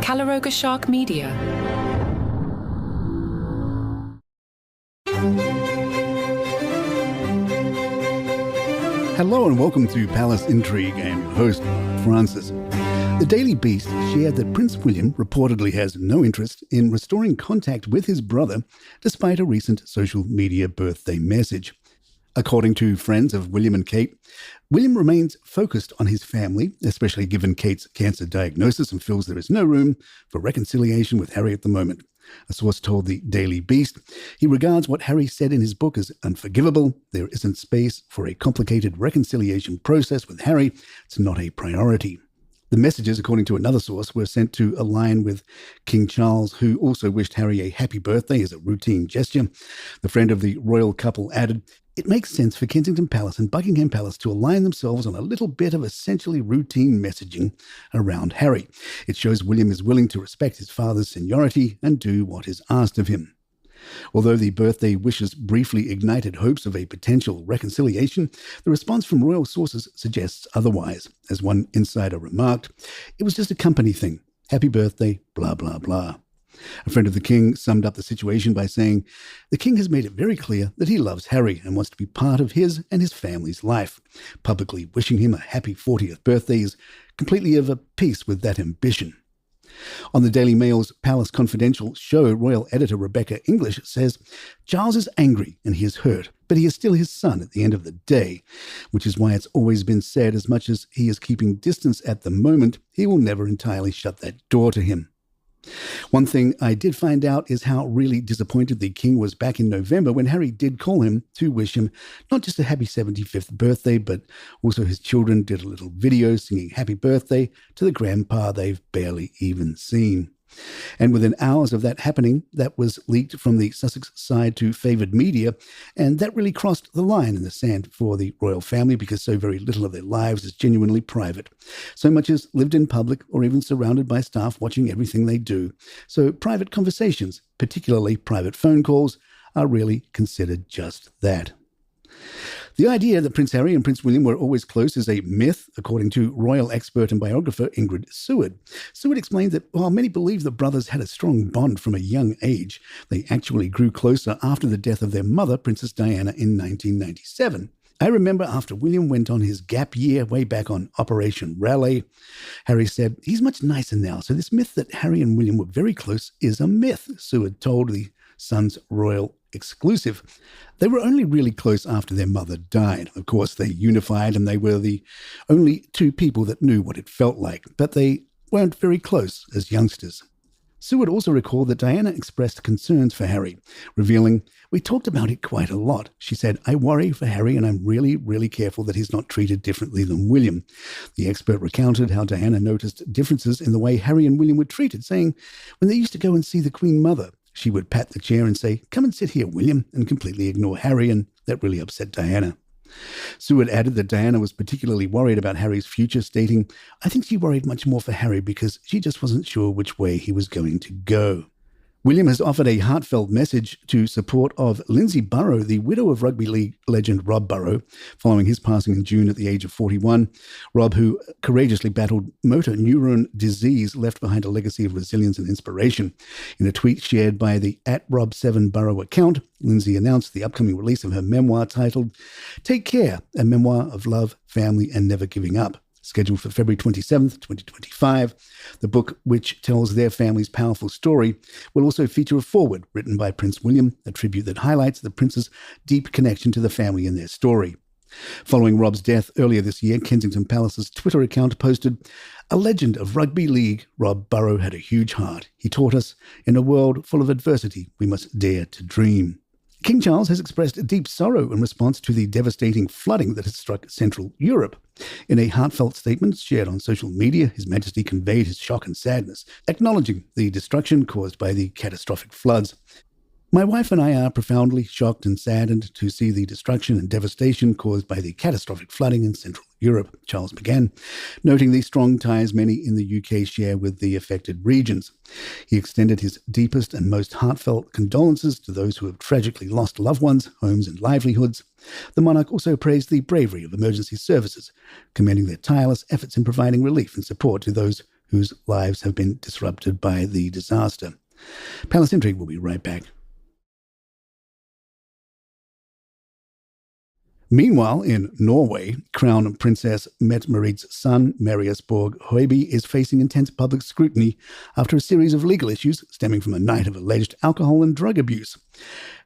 Calaroga Shark Media. Hello and welcome to Palace Intrigue. I'm your host, Francis. The Daily Beast shared that Prince William reportedly has no interest in restoring contact with his brother despite a recent social media birthday message. According to friends of William and Kate, William remains focused on his family, especially given Kate's cancer diagnosis, and feels there is no room for reconciliation with Harry at the moment. A source told the Daily Beast he regards what Harry said in his book as unforgivable. There isn't space for a complicated reconciliation process with Harry. It's not a priority. The messages, according to another source, were sent to align with King Charles, who also wished Harry a happy birthday as a routine gesture. The friend of the royal couple added, "It makes sense for Kensington Palace and Buckingham Palace to align themselves on a little bit of essentially routine messaging around Harry. It shows William is willing to respect his father's seniority and do what is asked of him." Although the birthday wishes briefly ignited hopes of a potential reconciliation, the response from royal sources suggests otherwise. As one insider remarked, "It was just a company thing. Happy birthday, blah, blah, blah." A friend of the king summed up the situation by saying, "The king has made it very clear that he loves Harry and wants to be part of his and his family's life. Publicly wishing him a happy 40th birthday is completely of a piece with that ambition." On the Daily Mail's Palace Confidential show, royal editor Rebecca English says, "Charles is angry and he is hurt, but he is still his son at the end of the day, which is why it's always been said as much as he is keeping distance at the moment, he will never entirely shut that door to him." One thing I did find out is how really disappointed the king was back in November when Harry did call him to wish him not just a happy 75th birthday, but also his children did a little video singing happy birthday to the grandpa they've barely even seen. And within hours of that happening, that was leaked from the Sussex side to favoured media, and that really crossed the line in the sand for the royal family because so very little of their lives is genuinely private. So much is lived in public or even surrounded by staff watching everything they do. So private conversations, particularly private phone calls, are really considered just that. The idea that Prince Harry and Prince William were always close is a myth, according to royal expert and biographer Ingrid Seward. Seward explained that while many believe the brothers had a strong bond from a young age, they actually grew closer after the death of their mother, Princess Diana, in 1997. "I remember after William went on his gap year way back on Operation Raleigh, Harry said, 'He's much nicer now, so this myth that Harry and William were very close is a myth,' Seward told the Sun's royal exclusive. They were only really close after their mother died. Of course, they unified and they were the only two people that knew what it felt like, but they weren't very close as youngsters." Seward also recalled that Diana expressed concerns for Harry, revealing, "We talked about it quite a lot. She said, 'I worry for Harry and I'm really, really careful that he's not treated differently than William.'" The expert recounted how Diana noticed differences in the way Harry and William were treated, saying, "When they used to go and see the Queen Mother, she would pat the chair and say, 'Come and sit here, William,' and completely ignore Harry, and that really upset Diana." Seward added that Diana was particularly worried about Harry's future, stating, "I think she worried much more for Harry because she just wasn't sure which way he was going to go." William has offered a heartfelt message to support of Lindsay Burrow, the widow of rugby league legend Rob Burrow, following his passing in June at the age of 41. Rob, who courageously battled motor neuron disease, left behind a legacy of resilience and inspiration. In a tweet shared by the @Rob7Burrow account, Lindsay announced the upcoming release of her memoir titled "Take Care, a Memoir of Love, Family, and Never Giving Up," scheduled for February 27th, 2025. The book, which tells their family's powerful story, will also feature a foreword written by Prince William, a tribute that highlights the prince's deep connection to the family and their story. Following Rob's death earlier this year, Kensington Palace's Twitter account posted, "A legend of rugby league, Rob Burrow had a huge heart. He taught us, in a world full of adversity, we must dare to dream." King Charles has expressed deep sorrow in response to the devastating flooding that has struck Central Europe. In a heartfelt statement shared on social media, His Majesty conveyed his shock and sadness, acknowledging the destruction caused by the catastrophic floods. My wife and I are profoundly shocked and saddened to see the destruction and devastation caused by the catastrophic flooding in Central Europe, Charles began, noting the strong ties many in the UK share with the affected regions. He extended his deepest and most heartfelt condolences to those who have tragically lost loved ones, homes and livelihoods. The monarch also praised the bravery of emergency services, commending their tireless efforts in providing relief and support to those whose lives have been disrupted by the disaster. Palace Intrigue will be right back. Meanwhile, in Norway, Crown Princess Mette-Marit's son, Marius Borg Høiby, is facing intense public scrutiny after a series of legal issues stemming from a night of alleged alcohol and drug abuse.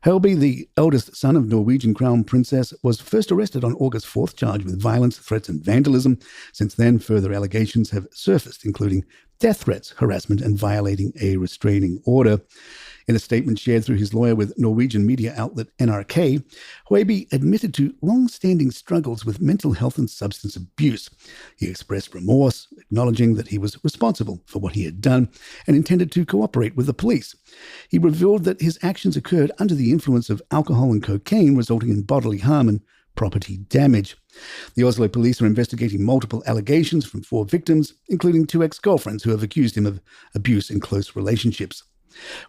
Høiby, the eldest son of Norwegian Crown Princess, was first arrested on August 4th, charged with violence, threats and vandalism. Since then, further allegations have surfaced, including death threats, harassment and violating a restraining order. In a statement shared through his lawyer with Norwegian media outlet NRK, Høiby admitted to long-standing struggles with mental health and substance abuse. He expressed remorse, acknowledging that he was responsible for what he had done and intended to cooperate with the police. He revealed that his actions occurred under the influence of alcohol and cocaine, resulting in bodily harm and property damage. The Oslo police are investigating multiple allegations from 4 victims, including 2 ex-girlfriends who have accused him of abuse in close relationships.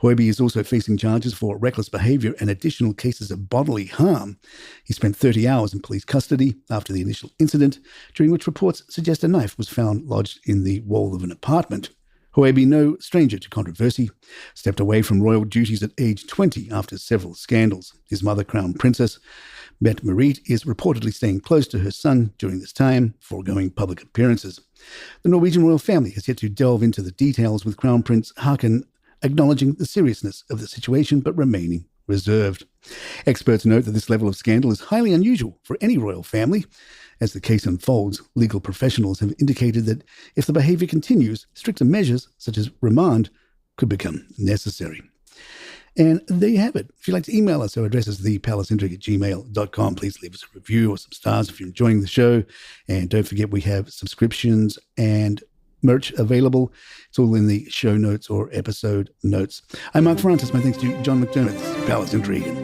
Høiby is also facing charges for reckless behavior and additional cases of bodily harm. He spent 30 hours in police custody after the initial incident, during which reports suggest a knife was found lodged in the wall of an apartment. Høiby, no stranger to controversy, stepped away from royal duties at age 20 after several scandals. His mother, Crown Princess Mette-Marit, is reportedly staying close to her son during this time, foregoing public appearances. The Norwegian royal family has yet to delve into the details, with Crown Prince Haakon acknowledging the seriousness of the situation but remaining reserved. Experts note that this level of scandal is highly unusual for any royal family. As the case unfolds, legal professionals have indicated that if the behavior continues, stricter measures such as remand could become necessary. And there you have it. If you'd like to email us, our address is thepalaceintrigue@gmail.com. Please leave us a review or some stars if you're enjoying the show. And don't forget, we have subscriptions and merch available. It's all in the show notes or episode notes. I'm Mark Francis. My thanks to John McDermott. This is Palace Intrigue.